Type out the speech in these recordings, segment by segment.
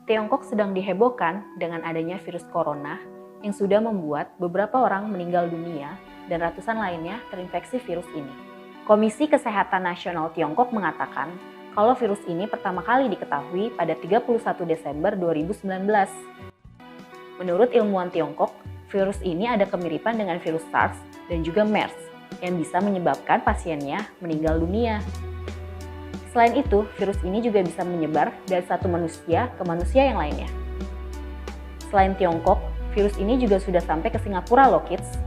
Tiongkok sedang dihebohkan dengan adanya virus corona yang sudah membuat beberapa orang meninggal dunia dan ratusan lainnya terinfeksi virus ini. Komisi Kesehatan Nasional Tiongkok mengatakan kalau virus ini pertama kali diketahui pada 31 Desember 2019. Menurut ilmuwan Tiongkok, virus ini ada kemiripan dengan virus SARS dan juga MERS yang bisa menyebabkan pasiennya meninggal dunia. Selain itu, virus ini juga bisa menyebar dari satu manusia ke manusia yang lainnya. Selain Tiongkok, virus ini juga sudah sampai ke Singapura loh kids.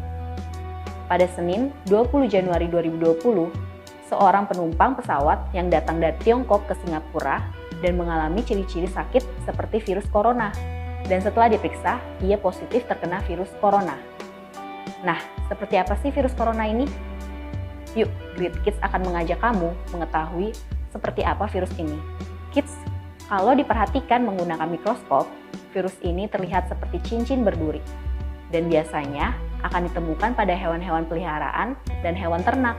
Pada Senin, 20 Januari 2020, seorang penumpang pesawat yang datang dari Tiongkok ke Singapura dan mengalami ciri-ciri sakit seperti virus corona. Dan setelah diperiksa, ia positif terkena virus corona. Nah, seperti apa sih virus corona ini? Yuk, Great Kids akan mengajak kamu mengetahui seperti apa virus ini. Kids, kalau diperhatikan menggunakan mikroskop, virus ini terlihat seperti cincin berduri. Dan biasanya akan ditemukan pada hewan-hewan peliharaan dan hewan ternak.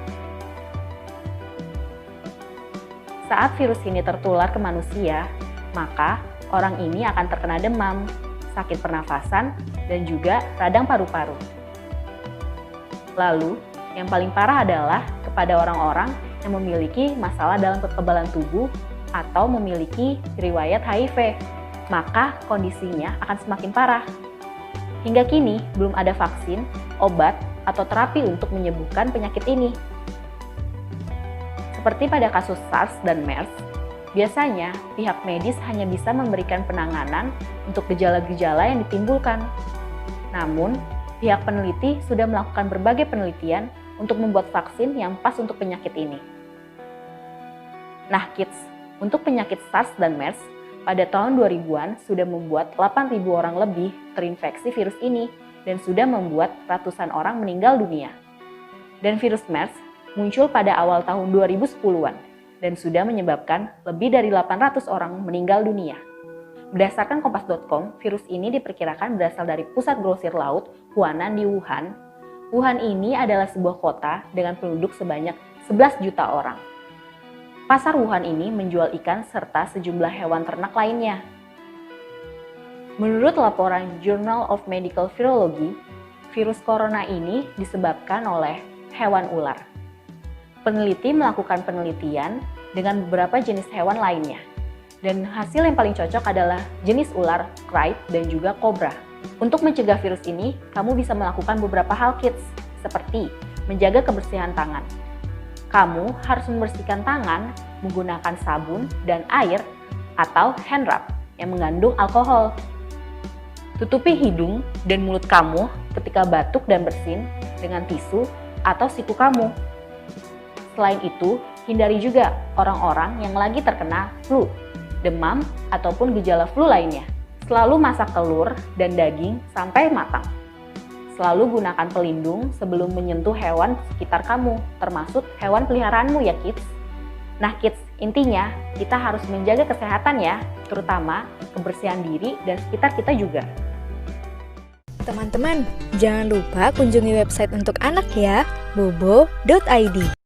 Saat virus ini tertular ke manusia, maka orang ini akan terkena demam, sakit pernafasan, dan juga radang paru-paru. Lalu, yang paling parah adalah kepada orang-orang yang memiliki masalah dalam kekebalan tubuh atau memiliki riwayat HIV, maka kondisinya akan semakin parah. Hingga kini, belum ada vaksin, obat, atau terapi untuk menyembuhkan penyakit ini. Seperti pada kasus SARS dan MERS, biasanya pihak medis hanya bisa memberikan penanganan untuk gejala-gejala yang ditimbulkan. Namun, pihak peneliti sudah melakukan berbagai penelitian untuk membuat vaksin yang pas untuk penyakit ini. Nah kids, untuk penyakit SARS dan MERS, pada tahun 2000-an sudah membuat 8.000 orang lebih terinfeksi virus ini dan sudah membuat ratusan orang meninggal dunia. Dan virus MERS muncul pada awal tahun 2010-an dan sudah menyebabkan lebih dari 800 orang meninggal dunia. Berdasarkan Kompas.com, virus ini diperkirakan berasal dari pusat grosir laut Huanan di Wuhan. Wuhan ini adalah sebuah kota dengan penduduk sebanyak 11 juta orang. Pasar Wuhan ini menjual ikan serta sejumlah hewan ternak lainnya. Menurut laporan Journal of Medical Virology, virus corona ini disebabkan oleh hewan ular. Peneliti melakukan penelitian dengan beberapa jenis hewan lainnya. Dan hasil yang paling cocok adalah jenis ular, krait, dan juga kobra. Untuk mencegah virus ini, kamu bisa melakukan beberapa hal kids, seperti menjaga kebersihan tangan. Kamu harus membersihkan tangan menggunakan sabun dan air atau hand rub yang mengandung alkohol. Tutupi hidung dan mulut kamu ketika batuk dan bersin dengan tisu atau siku kamu. Selain itu, hindari juga orang-orang yang lagi terkena flu, demam, ataupun gejala flu lainnya. Selalu masak telur dan daging sampai matang. Selalu gunakan pelindung sebelum menyentuh hewan sekitar kamu, termasuk hewan peliharaanmu ya kids. Nah kids, intinya kita harus menjaga kesehatan ya, terutama kebersihan diri dan sekitar kita juga. Teman-teman, jangan lupa kunjungi website untuk anak ya, bobo.id.